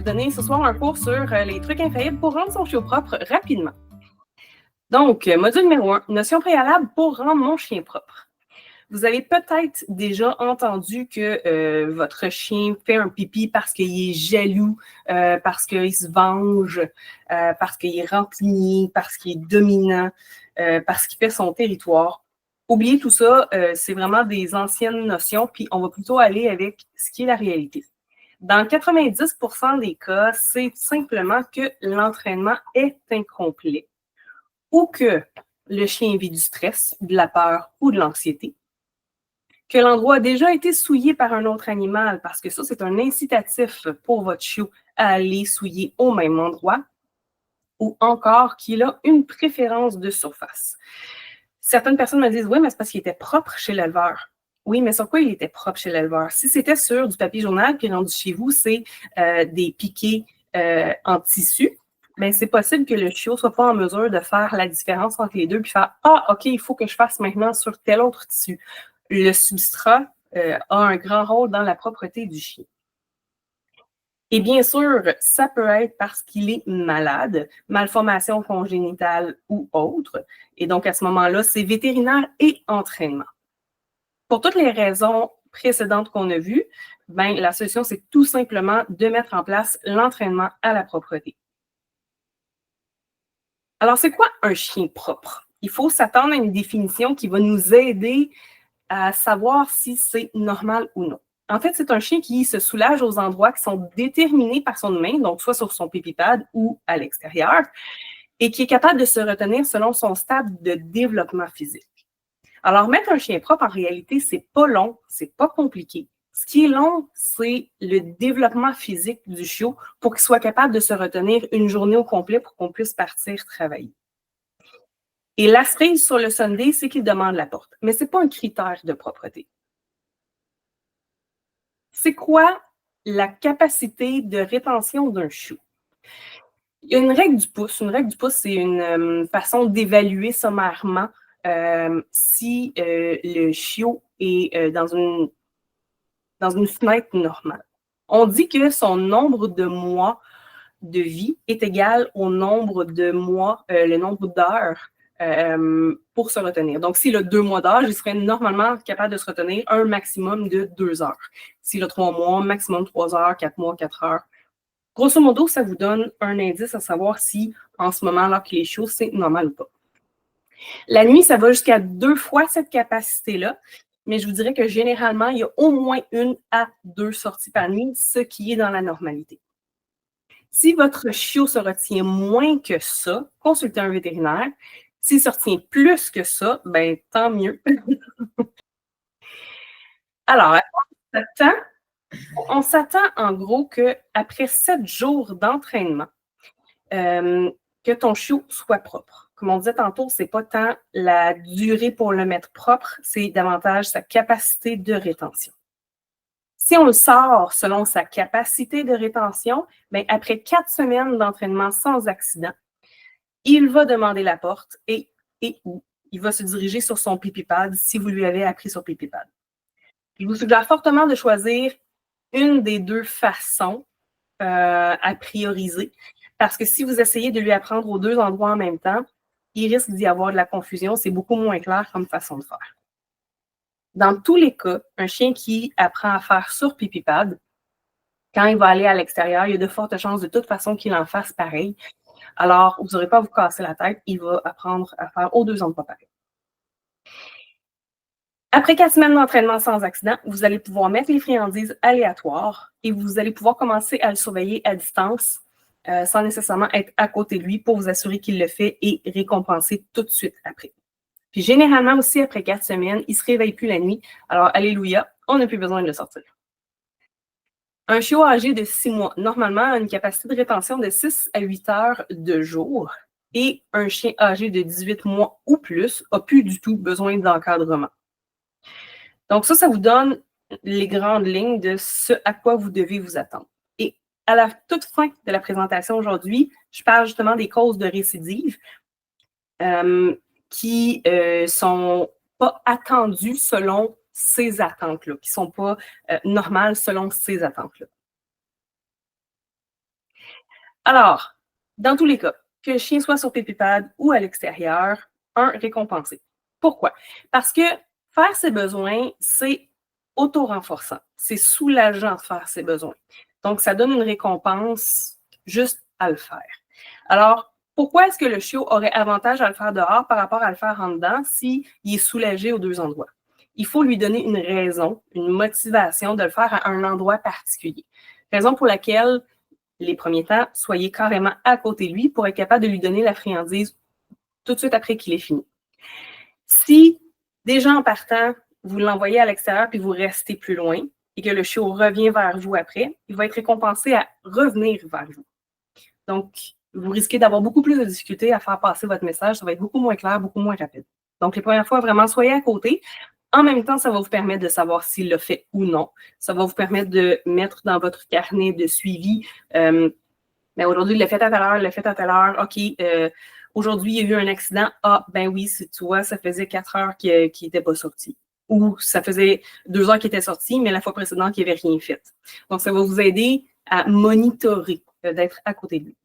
donner ce soir un cours sur les trucs infaillibles pour rendre son chiot propre rapidement. Donc, module numéro 1, notion préalable pour rendre mon chien propre. Vous avez peut-être déjà entendu que votre chien fait un pipi parce qu'il est jaloux, parce qu'il se venge, parce qu'il est rancunier, parce qu'il est dominant, parce qu'il fait son territoire. Oubliez tout ça, c'est vraiment des anciennes notions, puis on va plutôt aller avec ce qui est la réalité. Dans 90% des cas, c'est simplement que l'entraînement est incomplet ou que le chien vit du stress, de la peur ou de l'anxiété, que l'endroit a déjà été souillé par un autre animal, parce que ça, c'est un incitatif pour votre chiot à aller souiller au même endroit, ou encore qu'il a une préférence de surface. Certaines personnes me disent « Oui, mais c'est parce qu'il était propre chez l'éleveur. » Oui, mais sur quoi il était propre chez l'éleveur? Si c'était sur du papier journal, puis rendu chez vous, c'est des piquets en tissu, bien, c'est possible que le chiot ne soit pas en mesure de faire la différence entre les deux, puis faire « Ah, OK, il faut que je fasse maintenant sur tel autre tissu. » Le substrat a un grand rôle dans la propreté du chien. Et bien sûr, ça peut être parce qu'il est malade, malformation congénitale ou autre. Et donc, à ce moment-là, c'est vétérinaire et entraînement. Pour toutes les raisons précédentes qu'on a vues, ben, la solution, c'est tout simplement de mettre en place l'entraînement à la propreté. Alors, c'est quoi un chien propre? Il faut s'attendre à une définition qui va nous aider à savoir si c'est normal ou non. En fait, c'est un chien qui se soulage aux endroits qui sont déterminés par son humain, donc soit sur son pipi-pad ou à l'extérieur, et qui est capable de se retenir selon son stade de développement physique. Alors, mettre un chien propre, en réalité, c'est pas long, c'est pas compliqué. Ce qui est long, c'est le développement physique du chiot pour qu'il soit capable de se retenir une journée au complet pour qu'on puisse partir travailler. Et la cerise sur le Sunday, c'est qu'il demande la porte. Mais ce n'est pas un critère de propreté. C'est quoi la capacité de rétention d'un chiot? Il y a une règle du pouce. Une règle du pouce, c'est une façon d'évaluer sommairement si le chiot est dans une fenêtre normale. On dit que son nombre de mois de vie est égal au nombre de mois, le nombre d'heures pour se retenir. Donc, s'il a 2 mois d'âge, il serait normalement capable de se retenir un maximum de 2 heures. S'il a 3 mois, maximum 3 heures, 4 mois, 4 heures. Grosso modo, ça vous donne un indice à savoir si, en ce moment, alors qu'il est chaud, c'est normal ou pas. La nuit, ça va jusqu'à 2 fois cette capacité-là, mais je vous dirais que généralement, il y a au moins 1 à 2 sorties par nuit, ce qui est dans la normalité. Si votre chiot se retient moins que ça, consultez un vétérinaire. S'il se retient plus que ça, ben tant mieux. Alors, on s'attend en gros qu'après 7 jours d'entraînement, que ton chiot soit propre. Comme on disait tantôt, ce n'est pas tant la durée pour le mettre propre, c'est davantage sa capacité de rétention. Si on le sort selon sa capacité de rétention, bien, après 4 semaines d'entraînement sans accident, il va demander la porte et il va se diriger sur son pipi-pad si vous lui avez appris sur pipi-pad. Je vous suggère fortement de choisir une des 2 façons à prioriser parce que si vous essayez de lui apprendre aux 2 endroits en même temps, il risque d'y avoir de la confusion. C'est beaucoup moins clair comme façon de faire. Dans tous les cas, un chien qui apprend à faire sur pipi-pad, quand il va aller à l'extérieur, il y a de fortes chances de toute façon qu'il en fasse pareil. Alors, vous n'aurez pas à vous casser la tête, il va apprendre à faire aux 2 endroits pareils. Après 4 semaines d'entraînement sans accident, vous allez pouvoir mettre les friandises aléatoires et vous allez pouvoir commencer à le surveiller à distance sans nécessairement être à côté de lui pour vous assurer qu'il le fait et récompenser tout de suite après. Puis généralement aussi, après 4 semaines, il ne se réveille plus la nuit. Alors, alléluia, on n'a plus besoin de le sortir. Un chiot âgé de 6 mois, normalement, a une capacité de rétention de 6 à 8 heures de jour. Et un chien âgé de 18 mois ou plus n'a plus du tout besoin d'encadrement. Donc ça vous donne les grandes lignes de ce à quoi vous devez vous attendre. Et à la toute fin de la présentation aujourd'hui, je parle justement des causes de récidive qui ne sont pas attendues selon ces attentes-là, qui ne sont pas normales selon ces attentes-là. Alors, dans tous les cas, que le chien soit sur pépipade ou à l'extérieur, récompensé. Pourquoi? Parce que faire ses besoins, c'est auto-renforçant. C'est soulageant de faire ses besoins. Donc, ça donne une récompense juste à le faire. Alors, pourquoi est-ce que le chiot aurait avantage à le faire dehors par rapport à le faire en dedans s'il est soulagé aux deux endroits? Il faut lui donner une raison, une motivation de le faire à un endroit particulier. Raison pour laquelle, les premiers temps, soyez carrément à côté de lui pour être capable de lui donner la friandise tout de suite après qu'il ait fini. Si, déjà en partant, vous l'envoyez à l'extérieur puis vous restez plus loin et que le chiot revient vers vous après, il va être récompensé à revenir vers vous. Donc, vous risquez d'avoir beaucoup plus de difficultés à faire passer votre message. Ça va être beaucoup moins clair, beaucoup moins rapide. Donc, les premières fois, vraiment, soyez à côté. En même temps, ça va vous permettre de savoir s'il l'a fait ou non. Ça va vous permettre de mettre dans votre carnet de suivi, ben aujourd'hui, il l'a fait à telle heure, il l'a fait à telle heure. OK, aujourd'hui, il y a eu un accident. Ah, ben oui, tu vois, ça faisait 4 heures qu'il n'était pas sorti. Ou ça faisait 2 heures qu'il était sorti, mais la fois précédente, il n'avait rien fait. Donc, ça va vous aider à monitorer, d'être à côté de lui.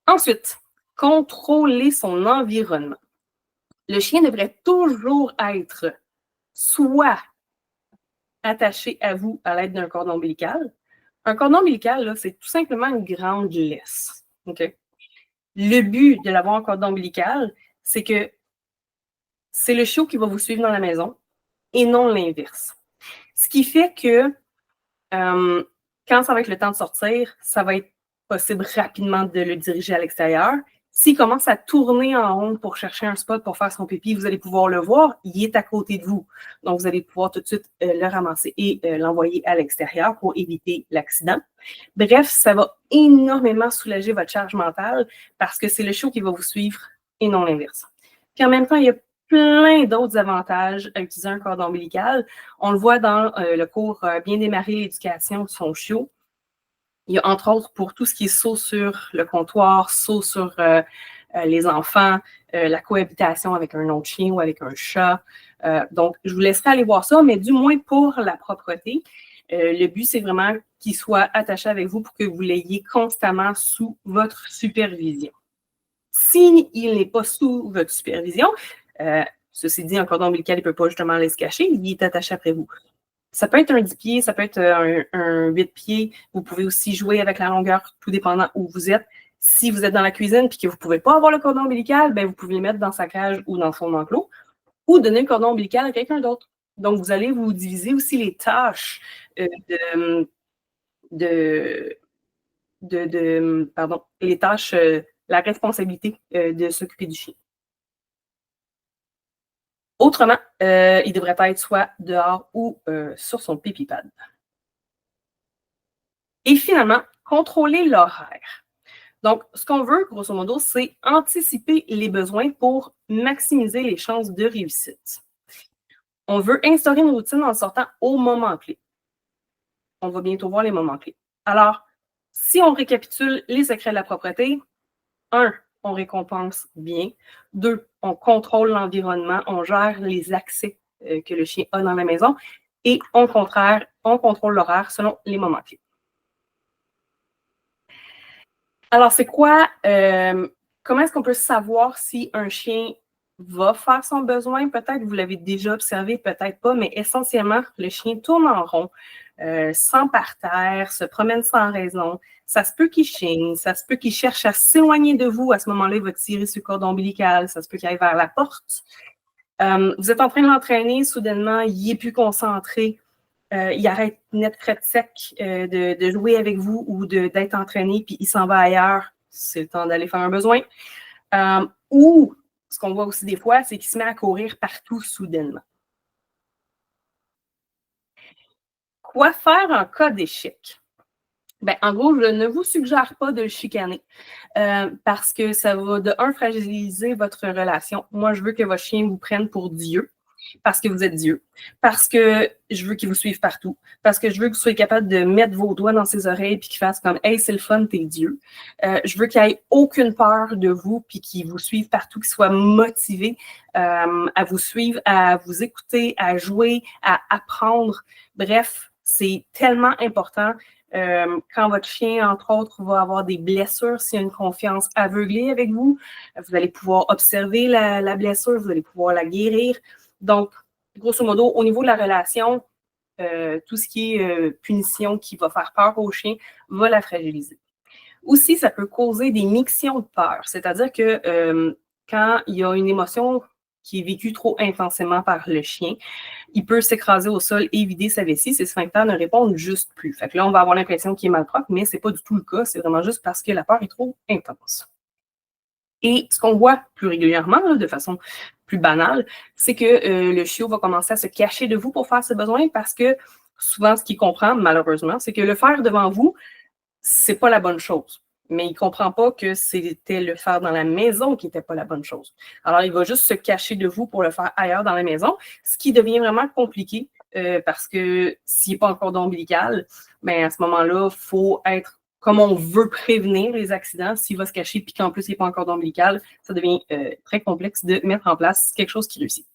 Ensuite, contrôler son environnement. Le chien devrait toujours être soit attaché à vous à l'aide d'un cordon ombilical. Un cordon ombilical, là, c'est tout simplement une grande laisse. Okay? Le but de l'avoir en cordon ombilical, c'est que c'est le chiot qui va vous suivre dans la maison et non l'inverse. Ce qui fait que quand ça va être le temps de sortir, ça va être possible rapidement de le diriger à l'extérieur. S'il commence à tourner en rond pour chercher un spot pour faire son pipi, vous allez pouvoir le voir, il est à côté de vous. Donc, vous allez pouvoir tout de suite le ramasser et l'envoyer à l'extérieur pour éviter l'accident. Bref, ça va énormément soulager votre charge mentale parce que c'est le chiot qui va vous suivre et non l'inverse. Puis en même temps, il y a plein d'autres avantages à utiliser un cordon ombilical. On le voit dans le cours Bien démarrer l'éducation de son chiot. Il y a entre autres pour tout ce qui est saut sur le comptoir, saut sur les enfants, la cohabitation avec un autre chien ou avec un chat. Donc, je vous laisserai aller voir ça, mais du moins pour la propreté, le but, c'est vraiment qu'il soit attaché avec vous pour que vous l'ayez constamment sous votre supervision. S'il n'est pas sous votre supervision, ceci dit, un cordon ombilical, il ne peut pas justement aller se cacher, il est attaché après vous. Ça peut être un 10 pieds, ça peut être un 8 pieds. Vous pouvez aussi jouer avec la longueur, tout dépendant où vous êtes. Si vous êtes dans la cuisine et que vous ne pouvez pas avoir le cordon ombilical, ben vous pouvez le mettre dans sa cage ou dans son enclos ou donner le cordon ombilical à quelqu'un d'autre. Donc, vous allez vous diviser aussi les tâches les tâches, la responsabilité de s'occuper du chien. Autrement, il devrait être soit dehors ou sur son pipi-pad. Et finalement, contrôler l'horaire. Donc, ce qu'on veut, grosso modo, c'est anticiper les besoins pour maximiser les chances de réussite. On veut instaurer une routine en sortant au moment clé. On va bientôt voir les moments clés. Alors, si on récapitule les secrets de la propreté, 1, on récompense bien. 2, on contrôle l'environnement, on gère les accès que le chien a dans la maison. Et au contraire, on contrôle l'horaire selon les moments clés. Alors, c'est quoi, comment est-ce qu'on peut savoir si un chien va faire son besoin? Peut-être vous l'avez déjà observé, peut-être pas, mais essentiellement, le chien tourne en rond, sans parterre, se promène sans raison. Ça se peut qu'il chigne, ça se peut qu'il cherche à s'éloigner de vous. À ce moment-là, il va tirer sur le cordon ombilical, ça se peut qu'il aille vers la porte. Vous êtes en train de l'entraîner, soudainement, il est plus concentré. Il arrête net très sec de jouer avec vous ou d'être entraîné, puis il s'en va ailleurs. C'est le temps d'aller faire un besoin. Ou, ce qu'on voit aussi des fois, c'est qu'il se met à courir partout soudainement. Quoi faire en cas d'échec? Ben, en gros, je ne vous suggère pas de le chicaner parce que ça va, de un, fragiliser votre relation. Moi, je veux que votre chien vous prenne pour Dieu parce que vous êtes Dieu, parce que je veux qu'il vous suive partout, parce que je veux que vous soyez capable de mettre vos doigts dans ses oreilles puis qu'il fasse comme « Hey, c'est le fun, t'es Dieu ». Je veux qu'il ait aucune peur de vous puis qu'il vous suive partout, qu'il soit motivé à vous suivre, à vous écouter, à jouer, à apprendre. Bref, c'est tellement important Quand votre chien, entre autres, va avoir des blessures, s'il y a une confiance aveuglée avec vous, vous allez pouvoir observer la blessure, vous allez pouvoir la guérir. Donc, grosso modo, au niveau de la relation, tout ce qui est punition qui va faire peur au chien va la fragiliser. Aussi, ça peut causer des mictions de peur, c'est-à-dire que quand il y a une émotion qui est vécue trop intensément par le chien, il peut s'écraser au sol et vider sa vessie. Ses sphincters ne répondent juste plus. Fait que là, on va avoir l'impression qu'il est malpropre, mais ce n'est pas du tout le cas. C'est vraiment juste parce que la peur est trop intense. Et ce qu'on voit plus régulièrement, là, de façon plus banale, c'est que le chiot va commencer à se cacher de vous pour faire ses besoins parce que souvent, ce qu'il comprend, malheureusement, c'est que le faire devant vous, c'est pas la bonne chose. Mais il comprend pas que c'était le faire dans la maison qui n'était pas la bonne chose. Alors, il va juste se cacher de vous pour le faire ailleurs dans la maison, ce qui devient vraiment compliqué parce que s'il n'est pas en cordon ombilical, ben à ce moment-là, il faut être comme on veut prévenir les accidents. S'il va se cacher puis qu'en plus, il n'est pas en cordon ombilical, ça devient très complexe de mettre en place quelque chose qui réussit.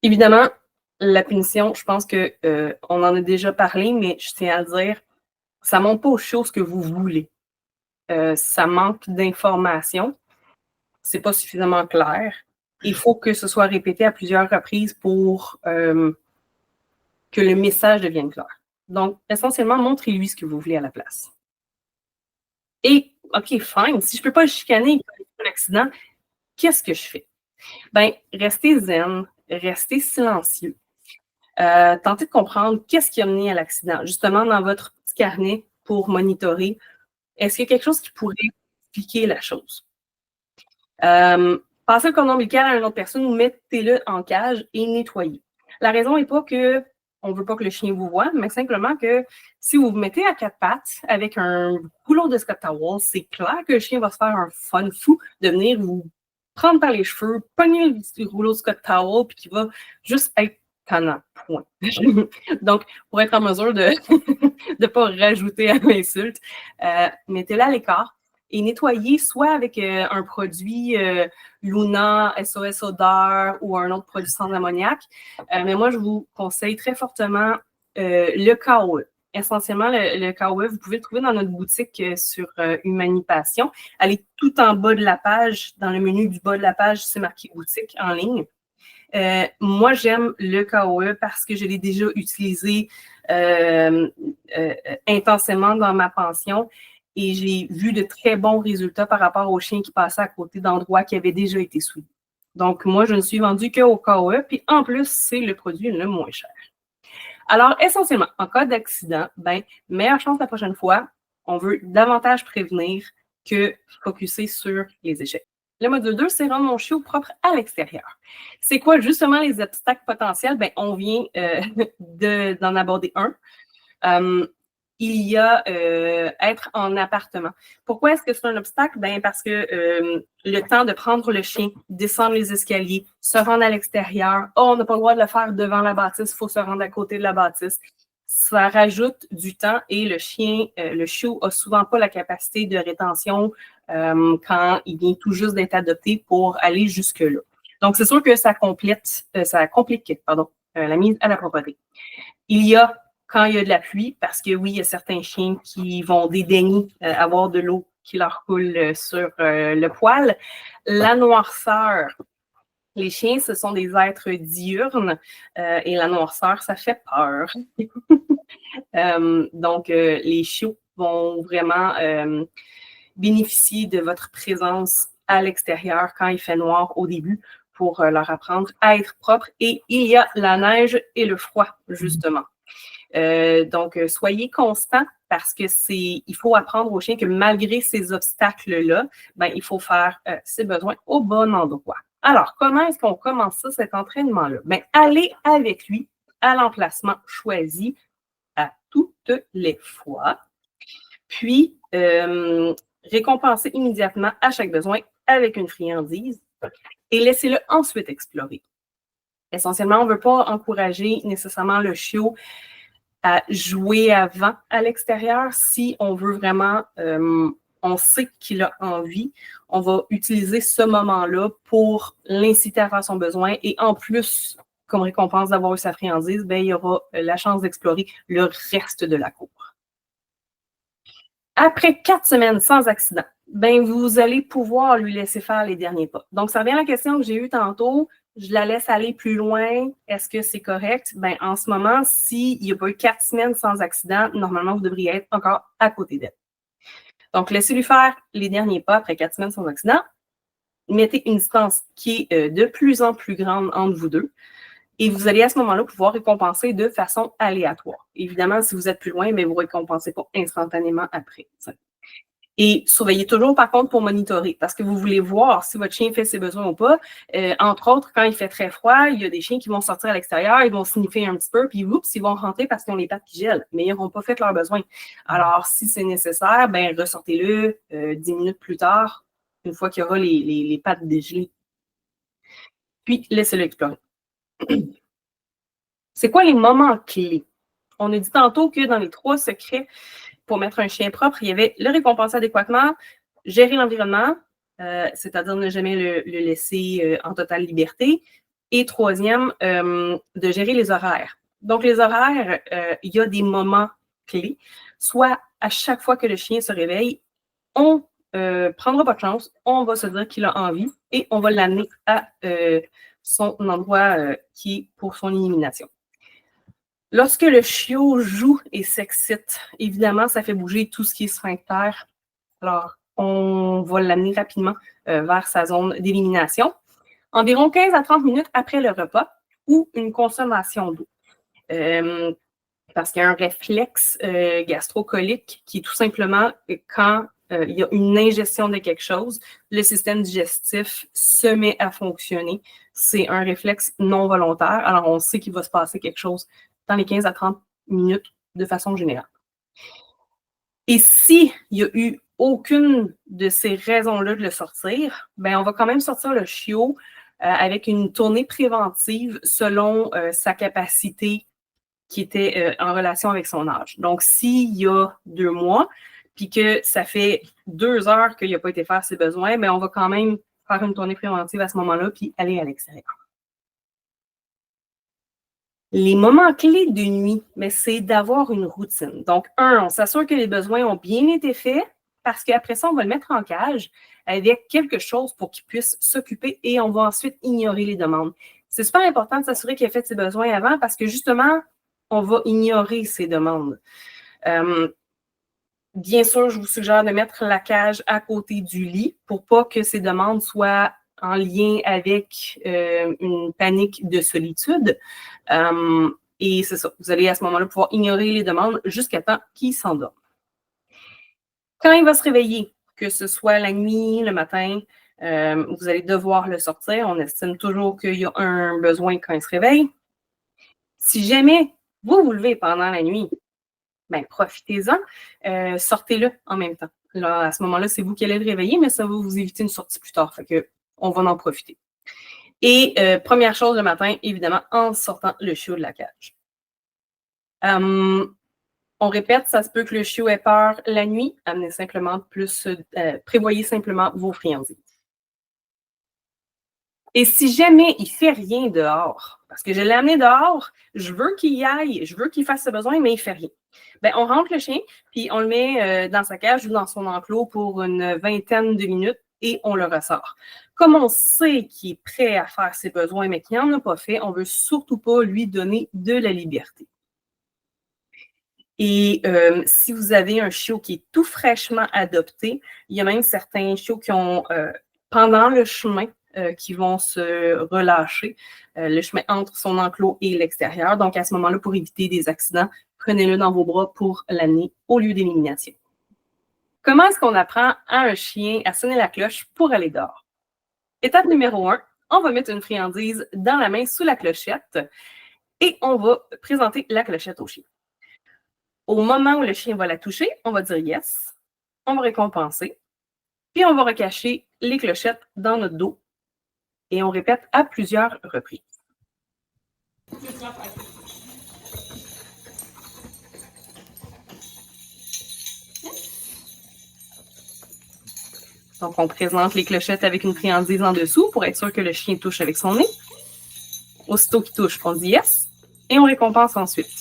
Évidemment, la punition, je pense qu'on en a déjà parlé, mais je tiens à dire, ça ne montre pas aux choses que vous voulez. Ça manque d'informations, c'est pas suffisamment clair. Il faut que ce soit répété à plusieurs reprises pour que le message devienne clair. Donc, essentiellement, montrez-lui ce que vous voulez à la place. Et, OK, fine, si je ne peux pas le chicaner, il y a un accident, qu'est-ce que je fais? Ben, restez zen, restez silencieux. Tentez de comprendre qu'est-ce qui a mené à l'accident. Justement, dans votre petit carnet pour monitorer, est-ce qu'il y a quelque chose qui pourrait expliquer la chose? Passez le cordon ombilical à une autre personne ou mettez-le en cage et nettoyez. La raison n'est pas que on ne veut pas que le chien vous voie, mais simplement que si vous vous mettez à quatre pattes avec un rouleau de Scott Towel, c'est clair que le chien va se faire un fun fou de venir vous prendre par les cheveux, pogner le rouleau de Scott Towel, puis qui va juste être tannant. Point. Donc, pour être en mesure de ne pas rajouter à l'insulte, mettez-le à l'écart et nettoyez soit avec un produit Luna, SOS odeur ou un autre produit sans ammoniac. Mais moi, je vous conseille très fortement le KOE. Essentiellement, le KOE, vous pouvez le trouver dans notre boutique sur Humanipation. Allez tout en bas de la page, dans le menu du bas de la page, c'est marqué boutique en ligne. Moi, j'aime le KOE parce que je l'ai déjà utilisé intensément dans ma pension et j'ai vu de très bons résultats par rapport aux chiens qui passaient à côté d'endroits qui avaient déjà été souillés. Donc, moi, je ne suis vendue qu'au KOE, puis en plus, c'est le produit le moins cher. Alors, essentiellement, en cas d'accident, ben, meilleure chance la prochaine fois, on veut davantage prévenir que focusser sur les échecs. Le module 2, c'est rendre mon chiot propre à l'extérieur. C'est quoi justement les obstacles potentiels? Ben, on vient d'en aborder un. Il y a être en appartement. Pourquoi est-ce que c'est un obstacle? Ben, parce que le temps de prendre le chien, descendre les escaliers, se rendre à l'extérieur, on n'a pas le droit de le faire devant la bâtisse, il faut se rendre à côté de la bâtisse. Ça rajoute du temps et le chien, le chiot n'a souvent pas la capacité de rétention quand il vient tout juste d'être adopté pour aller jusque-là. Donc, c'est sûr que ça complique la mise à la propreté. Il y a quand il y a de la pluie, parce que oui, il y a certains chiens qui vont dédaigner avoir de l'eau qui leur coule sur le poil. La noirceur. Les chiens, ce sont des êtres diurnes et la noirceur, ça fait peur. Donc, les chiots vont vraiment bénéficier de votre présence à l'extérieur quand il fait noir au début pour leur apprendre à être propre. Et il y a la neige et le froid, justement. Donc, soyez constant parce que il faut apprendre au chien que malgré ces obstacles-là, ben, il faut faire ses besoins au bon endroit. Alors, comment est-ce qu'on commence ça, cet entraînement-là? Ben, allez avec lui à l'emplacement choisi à toutes les fois, puis récompensez immédiatement à chaque besoin avec une friandise et laissez-le ensuite explorer. Essentiellement, on ne veut pas encourager nécessairement le chiot à jouer avant à l'extérieur. Si on veut vraiment, on sait qu'il a envie, on va utiliser ce moment-là pour l'inciter à faire son besoin et en plus comme récompense d'avoir eu sa friandise, ben, il y aura la chance d'explorer le reste de la cour. Après 4 semaines sans accident, ben, vous allez pouvoir lui laisser faire les derniers pas. Donc, ça revient à la question que j'ai eue tantôt. Je la laisse aller plus loin. Est-ce que c'est correct? Ben, en ce moment, s'il n'y a pas eu 4 semaines sans accident, normalement, vous devriez être encore à côté d'elle. Donc, laissez-lui faire les derniers pas après 4 semaines sans accident. Mettez une distance qui est de plus en plus grande entre vous deux. Et vous allez à ce moment-là pouvoir récompenser de façon aléatoire. Évidemment, si vous êtes plus loin, mais vous ne récompensez pas instantanément après. Et surveillez toujours, par contre, pour monitorer, parce que vous voulez voir si votre chien fait ses besoins ou pas. Entre autres, quand il fait très froid, il y a des chiens qui vont sortir à l'extérieur, ils vont sniffer un petit peu, puis oups, ils vont rentrer parce qu'ils ont les pattes qui gèlent, mais ils n'auront pas fait leurs besoins. Alors, si c'est nécessaire, ben ressortez-le 10 minutes plus tard, une fois qu'il y aura les pattes dégelées. Puis, laissez-le explorer. C'est quoi les moments clés? On a dit tantôt que dans les 3 secrets pour mettre un chien propre, il y avait le récompenser adéquatement, gérer l'environnement, c'est-à-dire ne jamais le laisser en totale liberté. Et troisième, de gérer les horaires. Donc, les horaires, il y a des moments clés. Soit à chaque fois que le chien se réveille, on prendra pas de chance, on va se dire qu'il a envie et on va l'amener à son endroit qui est pour son élimination. Lorsque le chiot joue et s'excite, évidemment, ça fait bouger tout ce qui est sphincter. Alors, on va l'amener rapidement vers sa zone d'élimination. Environ 15 à 30 minutes après le repas ou une consommation d'eau. Parce qu'il y a un réflexe gastrocolique qui est tout simplement quand il y a une ingestion de quelque chose, le système digestif se met à fonctionner. C'est un réflexe non volontaire. Alors, on sait qu'il va se passer quelque chose dans les 15 à 30 minutes de façon générale. Et s'il n'y a eu aucune de ces raisons-là de le sortir, ben on va quand même sortir le chiot avec une tournée préventive selon sa capacité qui était en relation avec son âge. Donc, s'il y a 2 mois, puis que ça fait 2 heures qu'il n'a pas été faire ses besoins, ben on va quand même faire une tournée préventive à ce moment-là, puis aller à l'extérieur. Les moments clés de nuit, mais c'est d'avoir une routine. Donc, on s'assure que les besoins ont bien été faits parce qu'après ça, on va le mettre en cage avec quelque chose pour qu'il puisse s'occuper et on va ensuite ignorer les demandes. C'est super important de s'assurer qu'il a fait ses besoins avant parce que justement, on va ignorer ses demandes. Bien sûr, je vous suggère de mettre la cage à côté du lit pour pas que ces demandes soient en lien avec une panique de solitude. Et c'est ça, vous allez à ce moment-là pouvoir ignorer les demandes jusqu'à temps qu'il s'endorme. Quand il va se réveiller, que ce soit la nuit, le matin, vous allez devoir le sortir. On estime toujours qu'il y a un besoin quand il se réveille. Si jamais vous vous levez pendant la nuit, ben, profitez-en, sortez-le en même temps. Là, à ce moment-là, c'est vous qui allez le réveiller, mais ça va vous éviter une sortie plus tard. Fait que on va en profiter. Et première chose le matin, évidemment, en sortant le chiot de la cage. On répète, ça se peut que le chiot ait peur la nuit. Amenez simplement prévoyez simplement vos friandises. Et si jamais il ne fait rien dehors, parce que je l'ai amené dehors, je veux qu'il y aille, je veux qu'il fasse ses besoins, mais il ne fait rien. Ben, on rentre le chien, puis on le met dans sa cage ou dans son enclos pour une vingtaine de minutes et on le ressort. Comme on sait qu'il est prêt à faire ses besoins, mais qu'il n'en a pas fait, on ne veut surtout pas lui donner de la liberté. Et si vous avez un chiot qui est tout fraîchement adopté, il y a même certains chiots qui ont, pendant le chemin, qui vont se relâcher, le chemin entre son enclos et l'extérieur. Donc, à ce moment-là, pour éviter des accidents, prenez-le dans vos bras pour l'amener au lieu d'élimination. Comment est-ce qu'on apprend à un chien à sonner la cloche pour aller dehors? Étape numéro 1, on va mettre une friandise dans la main sous la clochette et on va présenter la clochette au chien. Au moment où le chien va la toucher, on va dire yes, on va récompenser, puis on va recacher les clochettes dans notre dos et on répète à plusieurs reprises. Donc, on présente les clochettes avec une friandise en dessous pour être sûr que le chien touche avec son nez. Aussitôt qu'il touche, on dit yes et on récompense ensuite.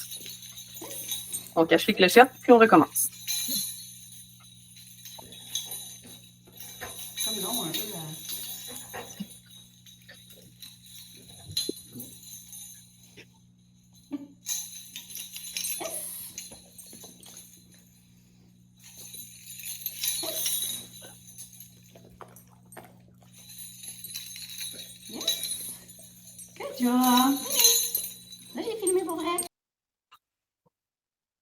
On cache les clochettes, puis on recommence. Good job. Là, j'ai filmé pour vrai.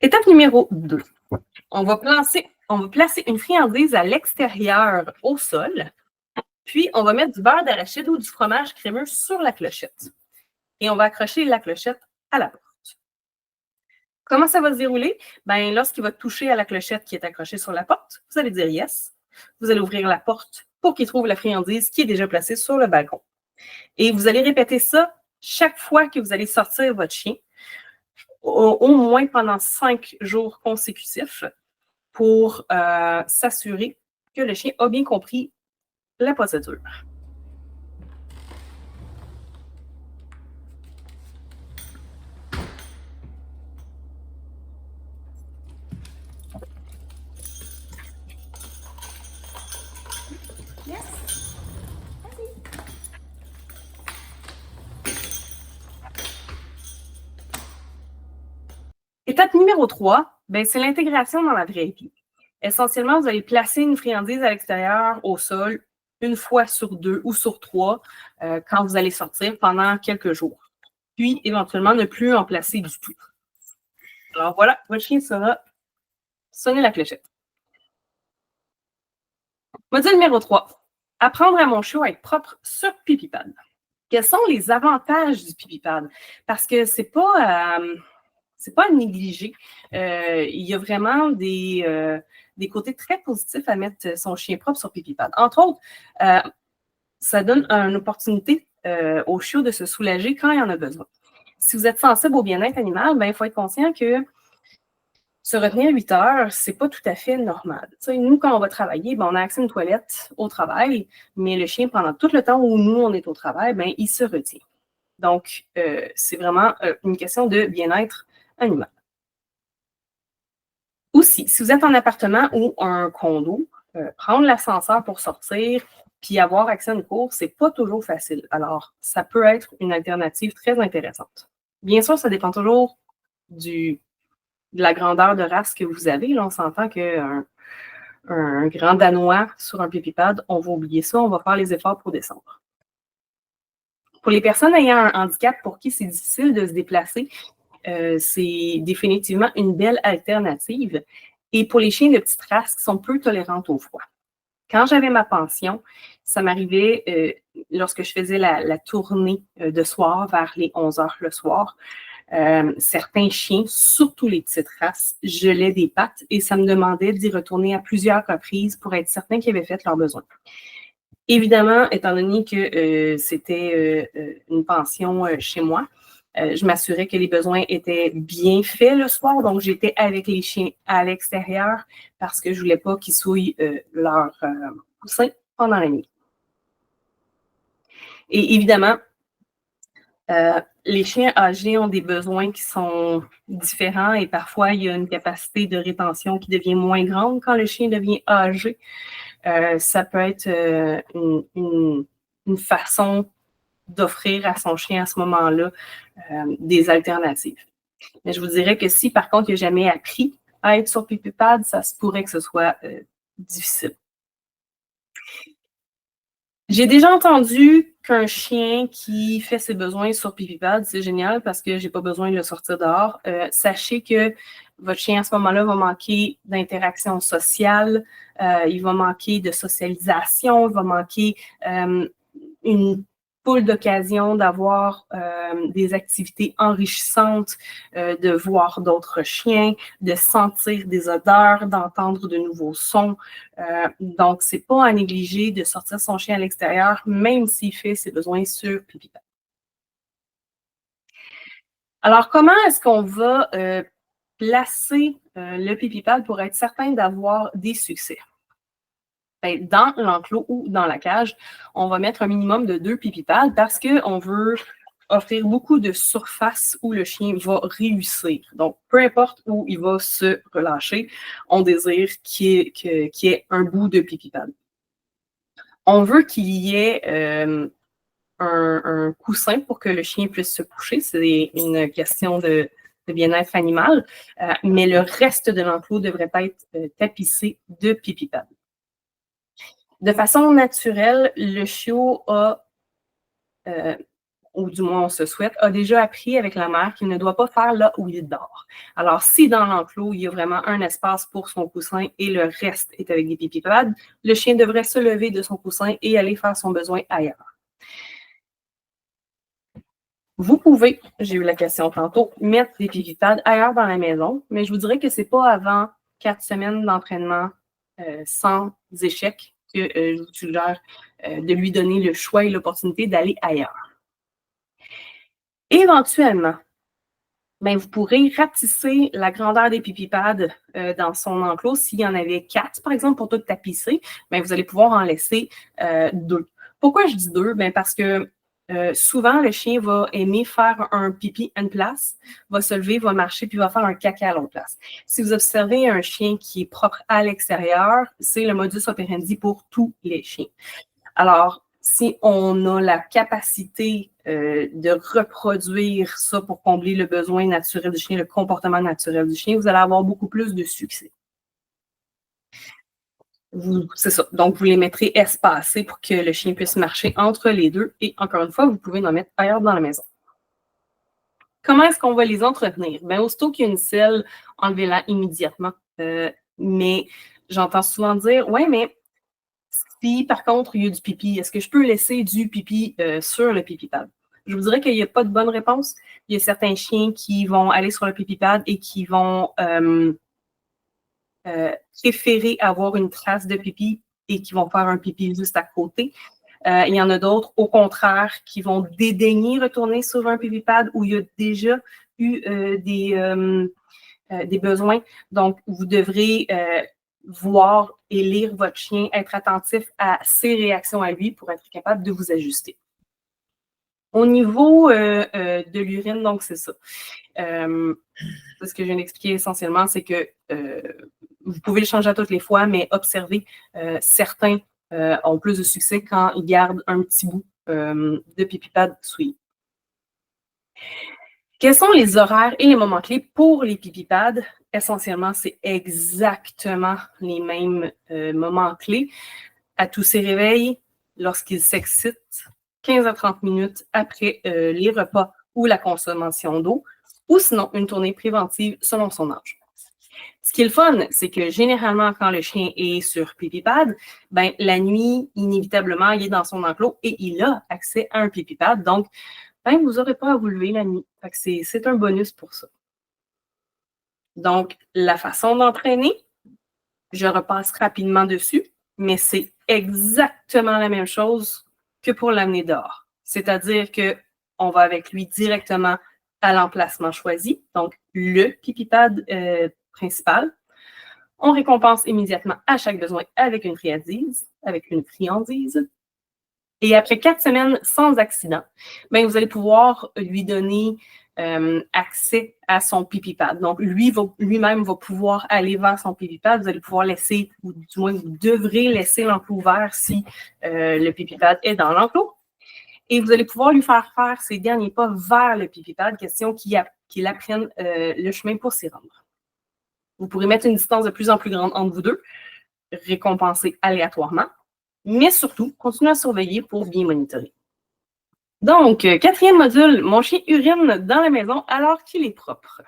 Étape numéro 2. On va placer une friandise à l'extérieur au sol, puis on va mettre du beurre d'arachide ou du fromage crémeux sur la clochette. Et on va accrocher la clochette à la porte. Comment ça va se dérouler? Ben, lorsqu'il va toucher à la clochette qui est accrochée sur la porte, vous allez dire yes. Vous allez ouvrir la porte pour qu'il trouve la friandise qui est déjà placée sur le balcon. Et vous allez répéter ça chaque fois que vous allez sortir votre chien, au moins pendant 5 jours consécutifs, pour s'assurer que le chien a bien compris la procédure. Yes. Étape numéro 3, ben, c'est l'intégration dans la vraie vie. Essentiellement, vous allez placer une friandise à l'extérieur, au sol, une fois sur 2 ou sur 3 quand vous allez sortir pendant quelques jours. Puis, éventuellement, ne plus en placer du tout. Alors voilà, votre chien saura sonner la clochette. Module numéro 3. Apprendre à mon chiot à être propre sur PipiPad. Quels sont les avantages du PipiPad? Parce que c'est pas à négliger. Il y a vraiment des côtés très positifs à mettre son chien propre sur PipiPad. Entre autres, ça donne une opportunité au chiot de se soulager quand il en a besoin. Si vous êtes sensible au bien-être animal, ben, il faut être conscient que se retenir 8 heures, c'est pas tout à fait normal. T'sais, nous, quand on va travailler, ben, on a accès à une toilette au travail, mais le chien, pendant tout le temps où nous, on est au travail, ben, il se retient. Donc, c'est vraiment une question de bien-être animal. Aussi, si vous êtes en appartement ou un condo, prendre l'ascenseur pour sortir puis avoir accès à une cour, c'est pas toujours facile. Alors, ça peut être une alternative très intéressante. Bien sûr, ça dépend toujours de la grandeur de race que vous avez. Là, on s'entend qu'un grand Danois sur un PipiPad, on va oublier ça, on va faire les efforts pour descendre. Pour les personnes ayant un handicap pour qui c'est difficile de se déplacer, c'est définitivement une belle alternative. Et pour les chiens de petite race qui sont peu tolérantes au froid. Quand j'avais ma pension, ça m'arrivait, lorsque je faisais la tournée de soir vers les 11 heures le soir, certains chiens, surtout les petites races, gelaient des pattes et ça me demandait d'y retourner à plusieurs reprises pour être certain qu'ils avaient fait leurs besoins. Évidemment, étant donné que c'était une pension chez moi, je m'assurais que les besoins étaient bien faits le soir. Donc, j'étais avec les chiens à l'extérieur parce que je ne voulais pas qu'ils souillent leur coussin pendant la nuit. Et évidemment, les chiens âgés ont des besoins qui sont différents et parfois, il y a une capacité de rétention qui devient moins grande quand le chien devient âgé. Ça peut être une façon d'offrir à son chien à ce moment-là des alternatives. Mais je vous dirais que si, par contre, il n'a jamais appris à être sur PipiPad, ça se pourrait que ce soit difficile. J'ai déjà entendu qu'un chien qui fait ses besoins sur PipiPad, c'est génial parce que je n'ai pas besoin de le sortir dehors. Sachez que votre chien, à ce moment-là, va manquer d'interaction sociale, il va manquer de socialisation, il va manquer une foule d'occasions d'avoir des activités enrichissantes, de voir d'autres chiens, de sentir des odeurs, d'entendre de nouveaux sons. Donc, c'est pas à négliger de sortir son chien à l'extérieur, même s'il fait ses besoins sur PipiPad. Alors, comment est-ce qu'on va placer le PipiPad pour être certain d'avoir des succès? Ben, dans l'enclos ou dans la cage, on va mettre un minimum de 2 PipiPads parce qu'on veut offrir beaucoup de surface où le chien va réussir. Donc, peu importe où il va se relâcher, on désire qu'il y ait un bout de pipi pad. On veut qu'il y ait un coussin pour que le chien puisse se coucher. C'est une question de bien-être animal, mais le reste de l'enclos devrait être tapissé de pipi pad. De façon naturelle, le chiot a, ou du moins on se souhaite, a déjà appris avec la mère qu'il ne doit pas faire là où il dort. Alors, si dans l'enclos, il y a vraiment un espace pour son coussin et le reste est avec des pipi pads, le chien devrait se lever de son coussin et aller faire son besoin ailleurs. Vous pouvez, j'ai eu la question tantôt, mettre des pipi pads ailleurs dans la maison, mais je vous dirais que ce n'est pas avant 4 semaines d'entraînement sans échec que je vous suggère de lui donner le choix et l'opportunité d'aller ailleurs. Éventuellement, ben, vous pourrez rapetisser la grandeur des pipi pads dans son enclos. S'il y en avait 4, par exemple, pour tout tapisser, ben, vous allez pouvoir en laisser 2. Pourquoi je dis 2? Ben, parce que souvent, le chien va aimer faire un pipi à une place, va se lever, va marcher, puis va faire un caca à l'autre place. Si vous observez un chien qui est propre à l'extérieur, c'est le modus operandi pour tous les chiens. Alors, si on a la capacité de reproduire ça pour combler le besoin naturel du chien, le comportement naturel du chien, vous allez avoir beaucoup plus de succès. C'est ça. Donc, vous les mettrez espacés pour que le chien puisse marcher entre les deux. Et encore une fois, vous pouvez en mettre ailleurs dans la maison. Comment est-ce qu'on va les entretenir? Bien, aussitôt qu'il y a une selle, enlevez-la immédiatement. Mais j'entends souvent dire, ouais, mais si, par contre, il y a du pipi, est-ce que je peux laisser du pipi sur le pipi pad? Je vous dirais qu'il n'y a pas de bonne réponse. Il y a certains chiens qui vont aller sur le pipi pad et qui vont préférer avoir une trace de pipi et qui vont faire un pipi juste à côté. Il y en a d'autres, au contraire, qui vont dédaigner retourner sur un pipi pad où il y a déjà eu des besoins. Donc, vous devrez voir et lire votre chien, être attentif à ses réactions à lui pour être capable de vous ajuster. Au niveau de l'urine, donc c'est ça. Ce que je viens d'expliquer essentiellement, c'est que vous pouvez le changer à toutes les fois, mais observez, certains ont plus de succès quand ils gardent un petit bout de pipi pad souillé. Quels sont les horaires et les moments clés pour les pipi pads? Essentiellement, c'est exactement les mêmes moments clés. À tous ses réveils, lorsqu'il s'excite, 15 à 30 minutes après les repas ou la consommation d'eau, ou sinon une tournée préventive selon son âge. Ce qui est le fun, c'est que généralement, quand le chien est sur pipi pad, ben, la nuit, inévitablement, il est dans son enclos et il a accès à un pipi pad. Donc, ben, vous n'aurez pas à vous lever la nuit. C'est un bonus pour ça. Donc, la façon d'entraîner, je repasse rapidement dessus, mais c'est exactement la même chose que pour l'amener dehors. C'est-à-dire qu'on va avec lui directement à l'emplacement choisi, donc le pipi pad principal. On récompense immédiatement à chaque besoin avec une friandise. Et après 4 semaines sans accident, bien, vous allez pouvoir lui donner accès à son pipi pad. Donc, lui-même va pouvoir aller vers son pipi pad. Vous allez pouvoir laisser, ou du moins, vous devrez laisser l'enclos ouvert si le pipi pad est dans l'enclos. Et vous allez pouvoir lui faire ses derniers pas vers le pipi pad, question qu'il apprenne le chemin pour s'y rendre. Vous pourrez mettre une distance de plus en plus grande entre vous deux, récompenser aléatoirement, mais surtout, continuez à surveiller pour bien monitorer. Donc, 4e module, mon chien urine dans la maison alors qu'il est propre.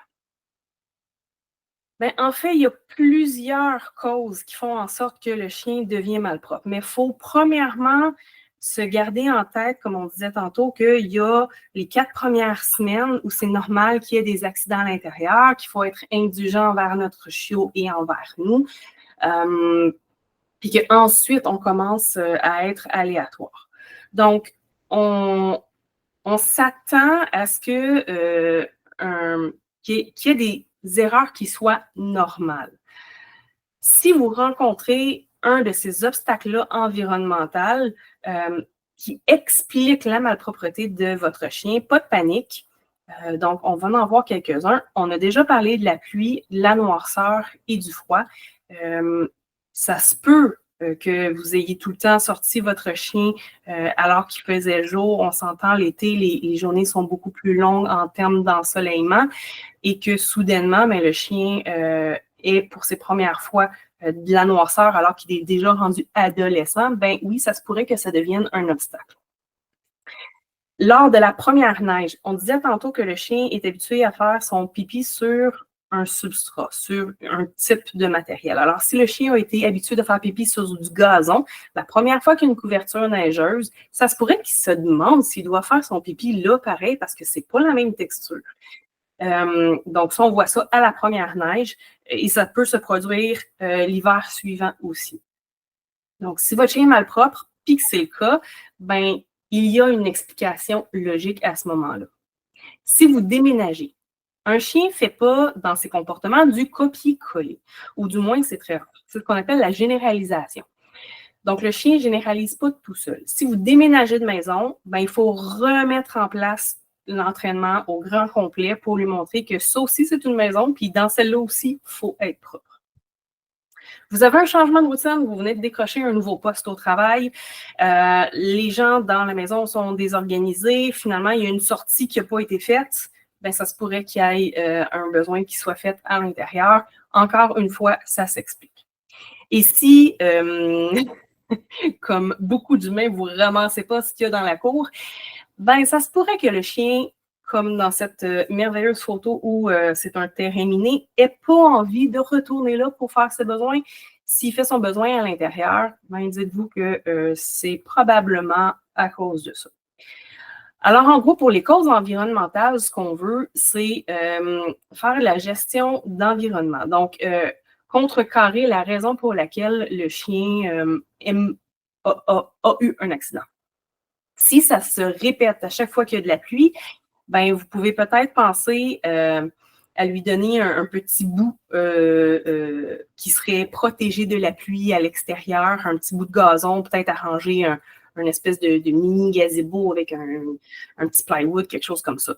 Ben, en fait, il y a plusieurs causes qui font en sorte que le chien devient malpropre. Mais il faut premièrement se garder en tête, comme on disait tantôt, qu'il y a les 4 premières semaines où c'est normal qu'il y ait des accidents à l'intérieur, qu'il faut être indulgent envers notre chiot et envers nous. Puis qu'ensuite, on commence à être aléatoire. Donc, on s'attend à ce qu'il y ait des erreurs qui soient normales. Si vous rencontrez un de ces obstacles-là environnementaux, qui expliquent la malpropreté de votre chien. Pas de panique. Donc, on va en voir quelques-uns. On a déjà parlé de la pluie, de la noirceur et du froid. Ça se peut que vous ayez tout le temps sorti votre chien alors qu'il faisait jour. On s'entend, l'été, les journées sont beaucoup plus longues en termes d'ensoleillement et que soudainement, le chien est pour ses premières fois de la noirceur alors qu'il est déjà rendu adolescent. Ben oui, ça se pourrait que ça devienne un obstacle. Lors de la première neige, on disait tantôt que le chien est habitué à faire son pipi sur un substrat, sur un type de matériel. Alors, si le chien a été habitué de faire pipi sur du gazon, la première fois qu'il y a une couverture neigeuse, ça se pourrait qu'il se demande s'il doit faire son pipi là pareil parce que c'est pas la même texture. Donc, ça, on voit ça à la première neige et ça peut se produire l'hiver suivant aussi. Donc, si votre chien est malpropre, puis que c'est le cas, ben il y a une explication logique à ce moment-là. Si vous déménagez, un chien ne fait pas dans ses comportements du copier-coller, ou du moins c'est très rare. C'est ce qu'on appelle la généralisation. Donc, le chien ne généralise pas tout seul. Si vous déménagez de maison, ben, il faut remettre en place l'entraînement au grand complet pour lui montrer que ça aussi, c'est une maison, puis dans celle-là aussi, il faut être propre. Vous avez un changement de routine, vous venez de décrocher un nouveau poste au travail, les gens dans la maison sont désorganisés, finalement, il y a une sortie qui n'a pas été faite, bien, ça se pourrait qu'il y ait un besoin qui soit fait à l'intérieur. Encore une fois, ça s'explique. Et si, comme beaucoup d'humains, vous ne ramassez pas ce qu'il y a dans la cour, bien, ça se pourrait que le chien, comme dans cette merveilleuse photo où c'est un terrain miné, n'ait pas envie de retourner là pour faire ses besoins. S'il fait son besoin à l'intérieur, ben, dites-vous que c'est probablement à cause de ça. Alors, en gros, pour les causes environnementales, ce qu'on veut, c'est faire la gestion d'environnement. Donc, contrecarrer la raison pour laquelle le chien a eu un accident. Si ça se répète à chaque fois qu'il y a de la pluie, ben, vous pouvez peut-être penser à lui donner un petit bout qui serait protégé de la pluie à l'extérieur, un petit bout de gazon, peut-être arranger une espèce de mini gazebo avec un petit plywood, quelque chose comme ça.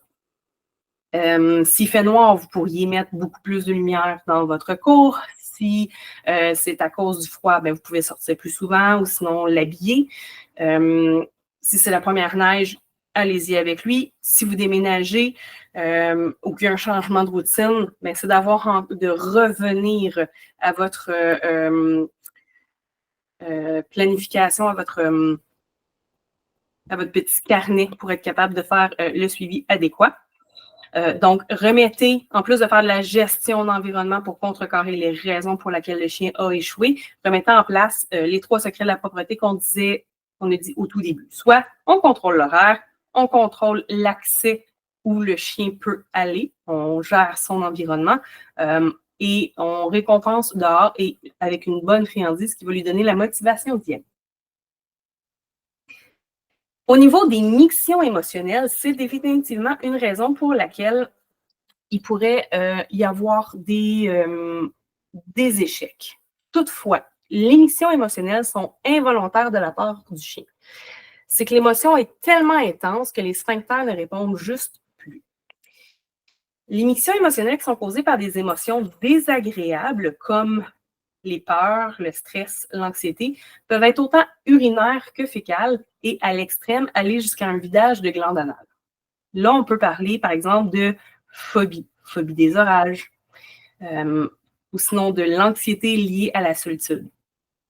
S'il fait noir, vous pourriez mettre beaucoup plus de lumière dans votre cour. Si c'est à cause du froid, ben, vous pouvez sortir plus souvent ou sinon l'habiller. Si c'est la première neige, allez-y avec lui. Si vous déménagez ou qu'il y a un changement de routine, ben, c'est de revenir à votre planification, à votre petit carnet pour être capable de faire le suivi adéquat. Donc, remettez, en plus de faire de la gestion d'environnement pour contrecarrer les raisons pour lesquelles le chien a échoué, remettez en place les 3 secrets de la propreté qu'on a dit au tout début. Soit on contrôle l'horaire, on contrôle l'accès où le chien peut aller, on gère son environnement et on récompense dehors et avec une bonne friandise qui va lui donner la motivation d'y aller. Au niveau des mictions émotionnelles, c'est définitivement une raison pour laquelle il pourrait y avoir des échecs. Toutefois, les mictions émotionnelles sont involontaires de la part du chien. C'est que l'émotion est tellement intense que les sphincters ne répondent juste plus. Les mictions émotionnelles qui sont causées par des émotions désagréables comme les peurs, le stress, l'anxiété, peuvent être autant urinaires que fécales et à l'extrême, aller jusqu'à un vidage de glande anale. Là, on peut parler, par exemple, de phobie des orages, ou sinon de l'anxiété liée à la solitude.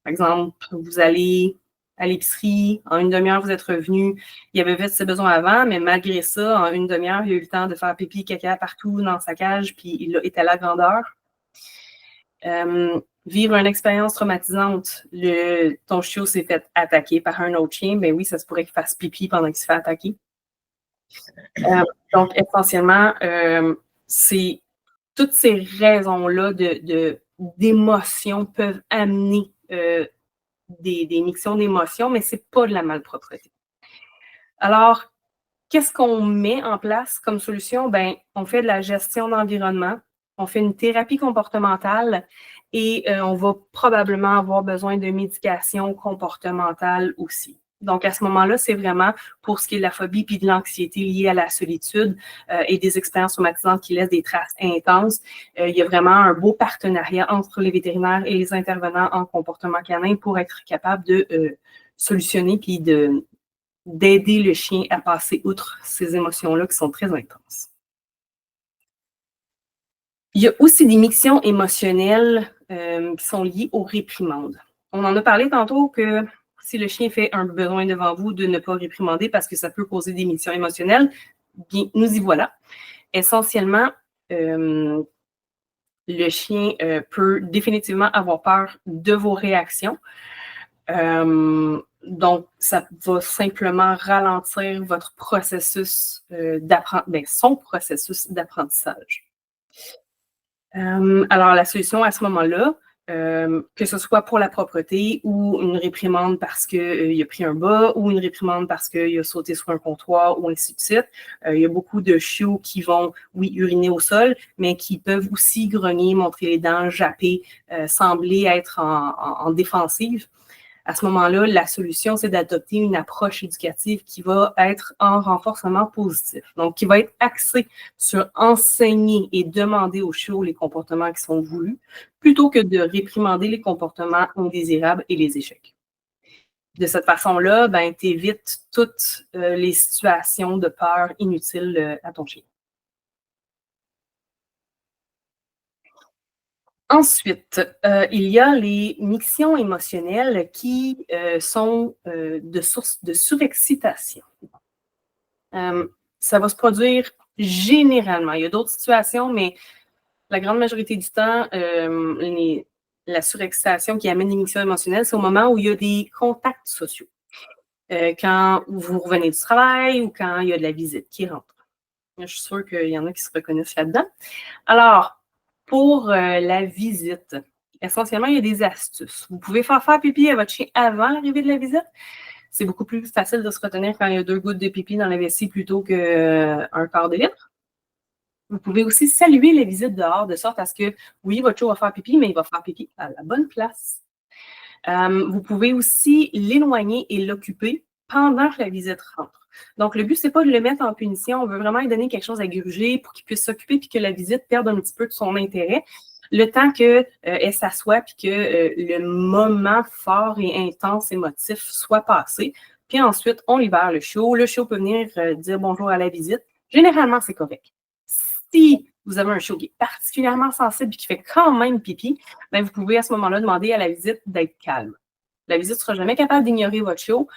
Par exemple, vous allez à l'épicerie, en une demi-heure, vous êtes revenu, il avait fait ses besoins avant, mais malgré ça, en une demi-heure, il a eu le temps de faire pipi, caca partout dans sa cage, puis il est à la grandeur. Vivre une expérience traumatisante, ton chiot s'est fait attaquer par un autre chien, ben oui, ça se pourrait qu'il fasse pipi pendant qu'il se fait attaquer. Donc, essentiellement, c'est toutes ces raisons-là d'émotions peuvent amener des mictions d'émotions, mais ce n'est pas de la malpropreté. Alors, qu'est-ce qu'on met en place comme solution? Ben, on fait de la gestion d'environnement, on fait une thérapie comportementale et on va probablement avoir besoin de médication comportementale aussi. Donc, à ce moment-là, c'est vraiment pour ce qui est de la phobie puis de l'anxiété liée à la solitude et des expériences traumatisantes qui laissent des traces intenses. Il y a vraiment un beau partenariat entre les vétérinaires et les intervenants en comportement canin pour être capable de solutionner puis d'aider le chien à passer outre ces émotions-là qui sont très intenses. Il y a aussi des mixtions émotionnelles qui sont liées aux réprimandes. On en a parlé tantôt que si le chien fait un besoin devant vous, de ne pas réprimander parce que ça peut causer des mixtions émotionnelles. Bien, nous y voilà. Essentiellement, le chien peut définitivement avoir peur de vos réactions. Donc, ça va simplement ralentir votre processus son processus d'apprentissage. Alors, la solution à ce moment-là, que ce soit pour la propreté ou une réprimande parce qu'il a pris un bas ou une réprimande parce qu'il a sauté sur un comptoir ou ainsi de suite. Il y a beaucoup de chiots qui vont, oui, uriner au sol, mais qui peuvent aussi grogner, montrer les dents, japper, sembler être en défensive. À ce moment-là, la solution, c'est d'adopter une approche éducative qui va être en renforcement positif. Donc, qui va être axée sur enseigner et demander aux chiots les comportements qui sont voulus, plutôt que de réprimander les comportements indésirables et les échecs. De cette façon-là, ben, tu évites toutes les situations de peur inutiles à ton chien. Ensuite, il y a les mixtions émotionnelles qui sont de source de surexcitation. Ça va se produire généralement. Il y a d'autres situations, mais la grande majorité du temps, la surexcitation qui amène les mixtions émotionnelles, c'est au moment où il y a des contacts sociaux. Quand vous revenez du travail ou quand il y a de la visite qui rentre. Je suis sûre qu'il y en a qui se reconnaissent là-dedans. Alors, pour la visite, essentiellement, il y a des astuces. Vous pouvez faire pipi à votre chien avant l'arrivée de la visite. C'est beaucoup plus facile de se retenir quand il y a 2 gouttes de pipi dans la vessie plutôt qu'un quart de litre. Vous pouvez aussi saluer la visite dehors de sorte à ce que, oui, votre chien va faire pipi, mais il va faire pipi à la bonne place. Vous pouvez aussi l'éloigner et l'occuper pendant que la visite rentre. Donc, le but, c'est pas de le mettre en punition. On veut vraiment lui donner quelque chose à gruger pour qu'il puisse s'occuper puis que la visite perde un petit peu de son intérêt. Le temps qu'elle s'assoie puis que le moment fort et intense émotif soit passé. Puis ensuite, on libère le chiot. Le chiot peut venir dire bonjour à la visite. Généralement, c'est correct. Si vous avez un chiot qui est particulièrement sensible et qui fait quand même pipi, bien, vous pouvez à ce moment-là demander à la visite d'être calme. La visite ne sera jamais capable d'ignorer votre chiot.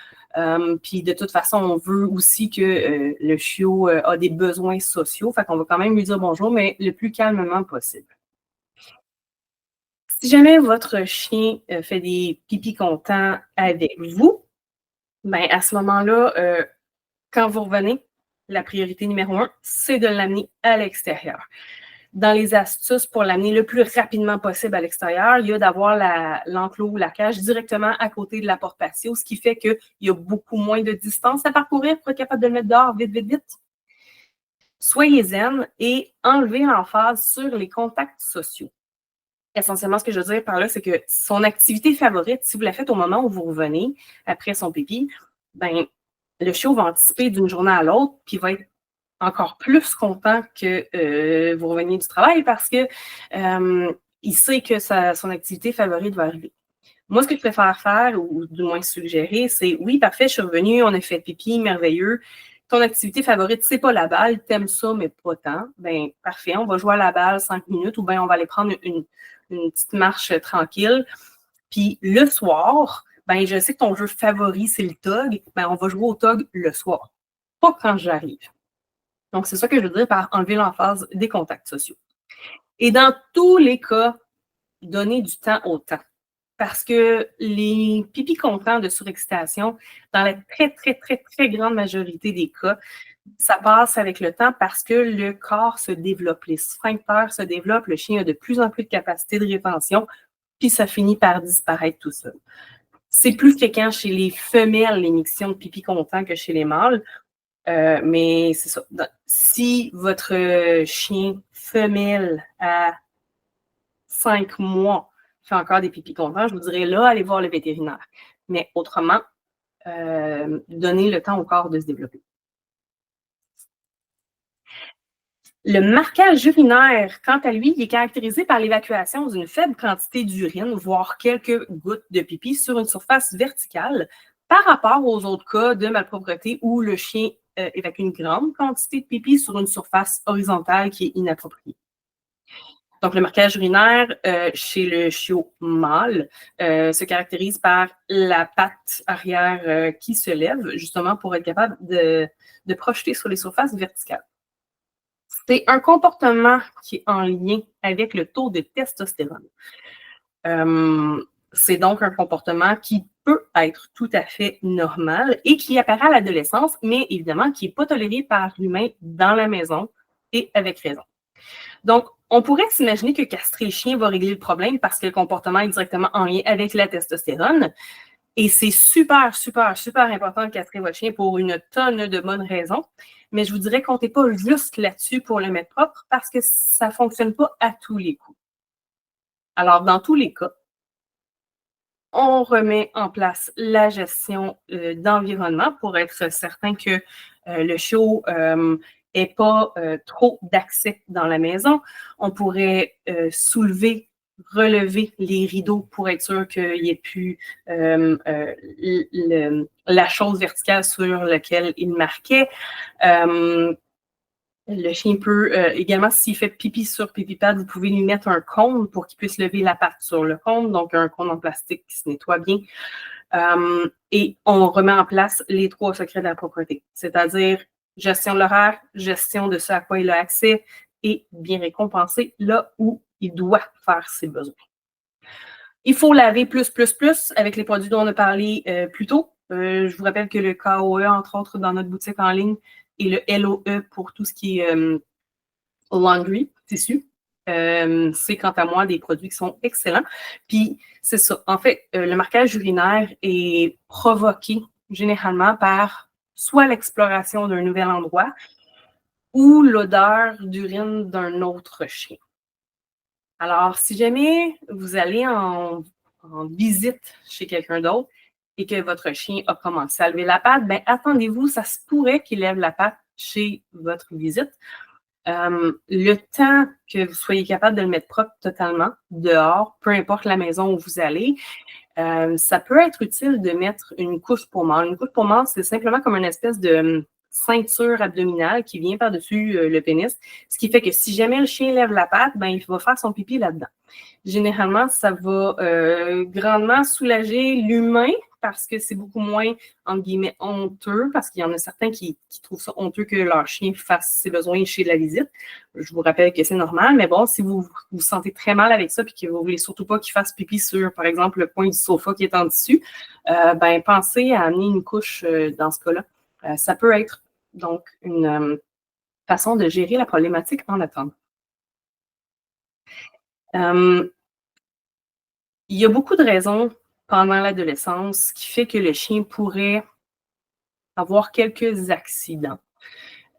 Puis de toute façon, on veut aussi que le chiot a des besoins sociaux. Fait qu'on va quand même lui dire bonjour, mais le plus calmement possible. Si jamais votre chien fait des pipis contents avec vous, ben à ce moment-là, quand vous revenez, la priorité numéro 1, c'est de l'amener à l'extérieur. Dans les astuces pour l'amener le plus rapidement possible à l'extérieur, il y a d'avoir l'enclos ou la cage directement à côté de la porte patio, ce qui fait qu'il y a beaucoup moins de distance à parcourir pour être capable de le mettre dehors vite, vite, vite. Soyez zen et enlevez l'emphase sur les contacts sociaux. Essentiellement, ce que je veux dire par là, c'est que son activité favorite, si vous la faites au moment où vous revenez, après son pipi, ben, le chiot va anticiper d'une journée à l'autre, puis va être encore plus content que vous reveniez du travail parce que il sait que son activité favorite va arriver. Moi, ce que je préfère faire, ou du moins suggérer, c'est oui, parfait, je suis revenue, on a fait pipi, merveilleux. Ton activité favorite, c'est pas la balle, t'aimes ça, mais pas tant. Ben, parfait, on va jouer à la balle 5 minutes ou bien on va aller prendre une petite marche tranquille. Puis le soir, ben, je sais que ton jeu favori, c'est le tog. Ben, on va jouer au tog le soir, pas quand j'arrive. Donc, c'est ça que je veux dire par enlever l'emphase des contacts sociaux. Et dans tous les cas, donner du temps au temps. Parce que les pipis contents de surexcitation, dans la très, très, très, très grande majorité des cas, ça passe avec le temps parce que le corps se développe, les sphincters se développent, le chien a de plus en plus de capacité de rétention, puis ça finit par disparaître tout seul. C'est plus fréquent chez les femelles, l'émission de pipi content que chez les mâles. Mais c'est ça. Si votre chien femelle à 5 mois fait encore des pipis contents, je vous dirais là, allez voir le vétérinaire. Mais autrement, donner le temps au corps de se développer. Le marquage urinaire, quant à lui, il est caractérisé par l'évacuation d'une faible quantité d'urine, voire quelques gouttes de pipi sur une surface verticale par rapport aux autres cas de malpropreté où le chien évacue une grande quantité de pipi sur une surface horizontale qui est inappropriée. Donc, le marquage urinaire chez le chiot mâle se caractérise par la patte arrière qui se lève, justement pour être capable de projeter sur les surfaces verticales. C'est un comportement qui est en lien avec le taux de testostérone. C'est donc un comportement qui peut être tout à fait normal et qui apparaît à l'adolescence, mais évidemment qui n'est pas toléré par l'humain dans la maison et avec raison. Donc, on pourrait s'imaginer que castrer le chien va régler le problème parce que le comportement est directement en lien avec la testostérone. Et c'est super, super, super important de castrer votre chien pour une tonne de bonnes raisons. Mais je vous dirais, comptez pas juste là-dessus pour le mettre propre parce que ça ne fonctionne pas à tous les coups. Alors, dans tous les cas, on remet en place la gestion d'environnement pour être certain que le chiot n'ait pas trop d'accès dans la maison. On pourrait relever les rideaux pour être sûr qu'il n'y ait plus la chose verticale sur laquelle il marquait. Le chien peut également, s'il fait pipi sur pipi-pad, vous pouvez lui mettre un cône pour qu'il puisse lever la patte sur le cône, donc un cône en plastique qui se nettoie bien. Et on remet en place les 3 secrets de la propreté, c'est-à-dire gestion de l'horaire, gestion de ce à quoi il a accès et bien récompenser là où il doit faire ses besoins. Il faut laver plus avec les produits dont on a parlé plus tôt. Je vous rappelle que le KOE, entre autres, dans notre boutique en ligne, et le LOE pour tout ce qui est laundry, tissu. C'est quant à moi des produits qui sont excellents. Puis c'est ça. En fait, le marquage urinaire est provoqué généralement par soit l'exploration d'un nouvel endroit ou l'odeur d'urine d'un autre chien. Alors, si jamais vous allez en visite chez quelqu'un d'autre et que votre chien a commencé à lever la patte, ben attendez-vous, ça se pourrait qu'il lève la patte chez votre visite. Le temps que vous soyez capable de le mettre propre totalement dehors, peu importe la maison où vous allez, ça peut être utile de mettre une couche pour mâle. Une couche pour mâle, c'est simplement comme une espèce de ceinture abdominale qui vient par-dessus le pénis, ce qui fait que si jamais le chien lève la patte, ben, il va faire son pipi là-dedans. Généralement, ça va grandement soulager l'humain parce que c'est beaucoup moins, entre guillemets, honteux, parce qu'il y en a certains qui trouvent ça honteux que leur chien fasse ses besoins chez la visite. Je vous rappelle que c'est normal, mais bon, si vous vous sentez très mal avec ça et que vous ne voulez surtout pas qu'il fasse pipi sur, par exemple, le coin du sofa qui est en dessus, ben pensez à amener une couche dans ce cas-là. Ça peut être donc une façon de gérer la problématique en attendant. Il y a beaucoup de raisons pendant l'adolescence qui fait que le chien pourrait avoir quelques accidents.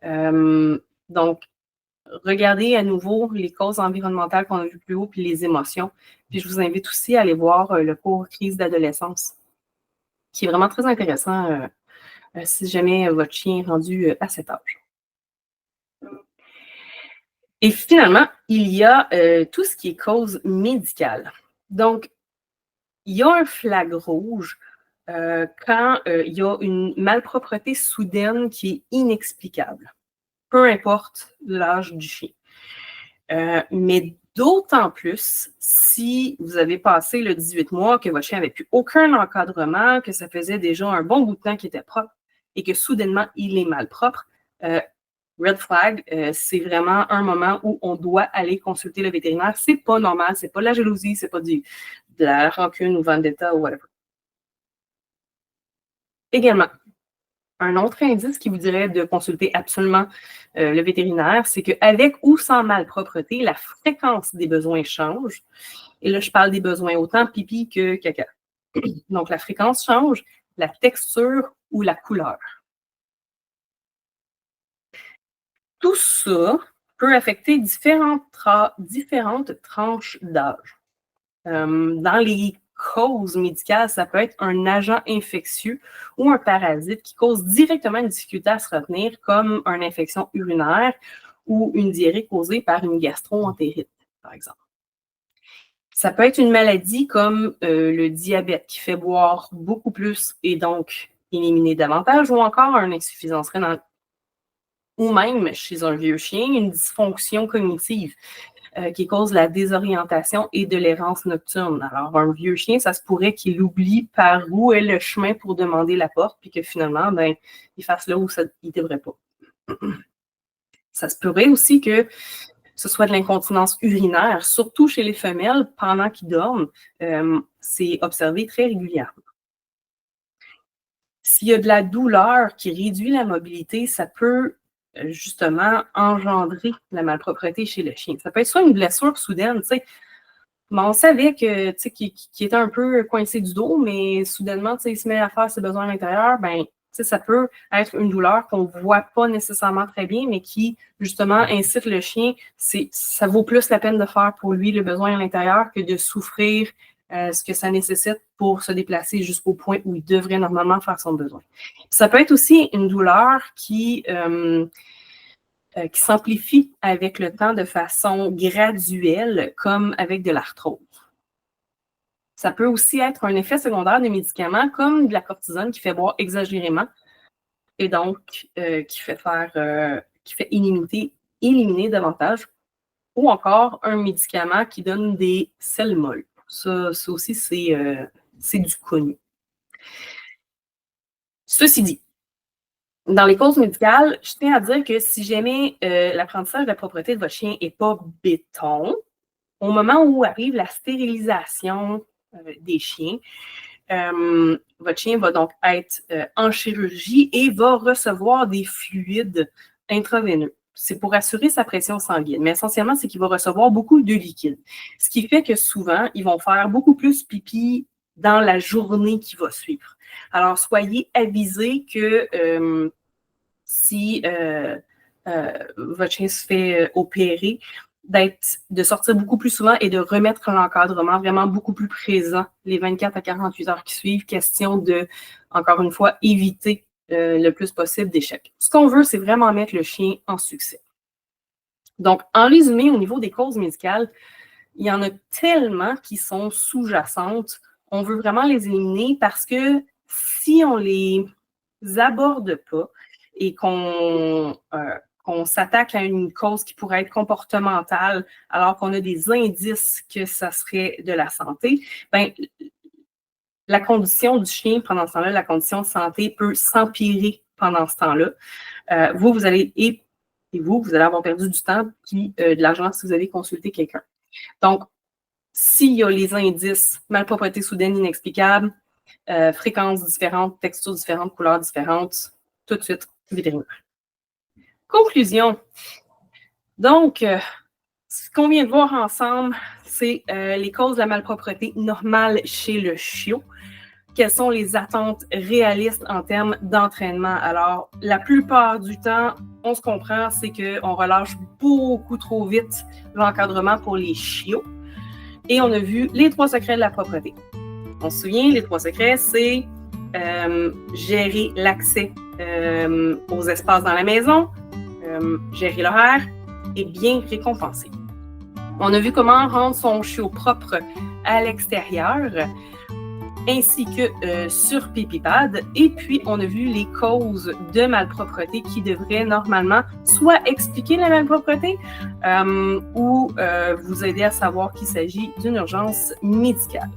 Donc, regardez à nouveau les causes environnementales qu'on a vues plus haut, puis les émotions. Puis je vous invite aussi à aller voir le cours Crise d'adolescence, qui est vraiment très intéressant si jamais votre chien est rendu à cet âge. Et finalement, il y a tout ce qui est cause médicale. Donc, il y a un flag rouge quand il y a une malpropreté soudaine qui est inexplicable, peu importe l'âge du chien. Mais d'autant plus si vous avez passé le 18 mois, que votre chien n'avait plus aucun encadrement, que ça faisait déjà un bon bout de temps qu'il était propre et que soudainement, il est malpropre. Red flag, c'est vraiment un moment où on doit aller consulter le vétérinaire. C'est pas normal, c'est pas de la jalousie, c'est pas de la rancune ou vendetta ou whatever. Également, un autre indice qui vous dirait de consulter absolument le vétérinaire, c'est qu'avec ou sans malpropreté, la fréquence des besoins change. Et là, je parle des besoins autant pipi que caca. Donc, la fréquence change, la texture ou la couleur. Tout ça peut affecter différentes tranches d'âge. Dans les cause médicale, ça peut être un agent infectieux ou un parasite qui cause directement une difficulté à se retenir, comme une infection urinaire ou une diarrhée causée par une gastro-entérite, par exemple. Ça peut être une maladie comme le diabète qui fait boire beaucoup plus et donc éliminer davantage, ou encore une insuffisance rénale. Ou même, chez un vieux chien, une dysfonction cognitive qui cause la désorientation et de l'errance nocturne. Alors, un vieux chien, ça se pourrait qu'il oublie par où est le chemin pour demander la porte, puis que finalement, il fasse là où il ne devrait pas. Ça se pourrait aussi que ce soit de l'incontinence urinaire, surtout chez les femelles, pendant qu'ils dorment. C'est observé très régulièrement. S'il y a de la douleur qui réduit la mobilité, ça peut justement engendrer la malpropreté chez le chien. Ça peut être soit une blessure soudaine, tu sais. Mais on savait que, tu sais, qu'il était un peu coincé du dos, mais soudainement, tu sais, il se met à faire ses besoins à l'intérieur, tu sais, ça peut être une douleur qu'on ne voit pas nécessairement très bien, mais qui, justement, incite le chien. Ça vaut plus la peine de faire pour lui le besoin à l'intérieur que de souffrir ce que ça nécessite pour se déplacer jusqu'au point où il devrait normalement faire son besoin. Ça peut être aussi une douleur qui s'amplifie avec le temps de façon graduelle, comme avec de l'arthrose. Ça peut aussi être un effet secondaire des médicaments, comme de la cortisone qui fait boire exagérément et donc qui fait éliminer davantage, ou encore un médicament qui donne des sels molles. Ça aussi, c'est du connu. Ceci dit, dans les causes médicales, je tiens à dire que si jamais l'apprentissage de la propreté de votre chien n'est pas béton, au moment où arrive la stérilisation des chiens, votre chien va donc être en chirurgie et va recevoir des fluides intraveineux. C'est pour assurer sa pression sanguine, mais essentiellement, c'est qu'il va recevoir beaucoup de liquide. Ce qui fait que souvent, ils vont faire beaucoup plus pipi dans la journée qui va suivre. Alors, soyez avisés que si votre chien se fait opérer, de sortir beaucoup plus souvent et de remettre l'encadrement vraiment beaucoup plus présent les 24 à 48 heures qui suivent, question de, encore une fois, éviter le plus possible d'échecs. Ce qu'on veut, c'est vraiment mettre le chien en succès. Donc, en résumé, au niveau des causes médicales, il y en a tellement qui sont sous-jacentes. On veut vraiment les éliminer parce que si on les aborde pas et qu'on s'attaque à une cause qui pourrait être comportementale alors qu'on a des indices que ça serait de la santé, la condition du chien pendant ce temps-là, la condition de santé peut s'empirer pendant ce temps-là. Vous allez avoir perdu du temps et de l'argent si vous avez consulté quelqu'un. Donc, s'il y a les indices, malpropreté soudaine inexplicable, fréquences différentes, textures différentes, couleurs différentes, tout de suite, vétérinaire. Conclusion. Donc, ce qu'on vient de voir ensemble, c'est les causes de la malpropreté normale chez le chiot. Quelles sont les attentes réalistes en termes d'entraînement? Alors, la plupart du temps, on se comprend, c'est qu'on relâche beaucoup trop vite l'encadrement pour les chiots. Et on a vu les 3 secrets de la propreté. On se souvient, les 3 secrets, c'est gérer l'accès aux espaces dans la maison, gérer l'horaire et bien récompenser. On a vu comment rendre son chiot propre à l'extérieur, ainsi que sur PipiPad. Et puis, on a vu les causes de malpropreté qui devraient normalement soit expliquer la malpropreté ou vous aider à savoir qu'il s'agit d'une urgence médicale.